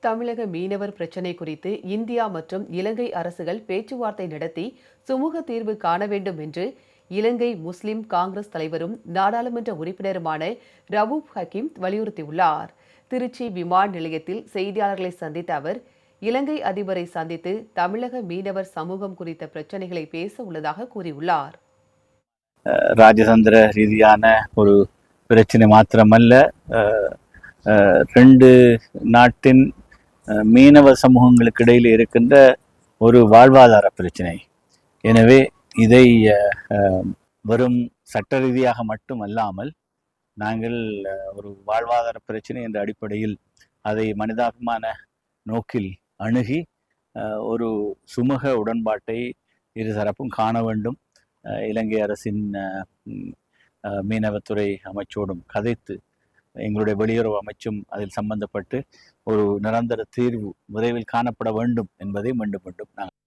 தமிழக மீனவர் பிரச்சினை குறித்து இந்தியா மற்றும் இலங்கை அரசுகள் பேச்சுவார்த்தை நடத்தி சுமூக தீர்வு காண வேண்டும் என்று இலங்கை முஸ்லிம் காங்கிரஸ் தலைவரும் நாடாளுமன்ற உறுப்பினருமான ரவூப் ஹக்கீம் வலியுறுத்தியுள்ளார். திருச்சி விமான நிலையத்தில் செய்தியாளர்களை சந்தித்த அவர், இலங்கை அதிபரை சந்தித்து தமிழக மீனவர் சமூகம் குறித்த பிரச்சினைகளை பேச உள்ளதாக கூறியுள்ளார். ராஜதந்திர ரீதியான ஒரு பிரச்சனை மாத்திரமல்ல, ரெண்டு நாட்டின் மீனவ சமூகங்களுக்கு இடையில் இருக்கின்ற ஒரு வாழ்வாதார பிரச்சனை. எனவே இதை வெறும் சட்ட ரீதியாக மட்டுமல்லாமல் நாங்கள் ஒரு வாழ்வாதார பிரச்சனை என்ற அடிப்படையில் அதை மனிதாபிமான நோக்கில் அணுகி ஒரு சுமூக உடன்பாட்டை இருதரப்பும் காண வேண்டும். இலங்கை அரசின் மீனவத்துறை அமைச்சோடும் கதைத்து எங்களுடைய வெளியுறவு அமைச்சும் அதில் சம்பந்தப்பட்டு ஒரு நிரந்தர தீர்வு விரைவில் காணப்பட வேண்டும் என்பதை மீண்டும் நாங்கள்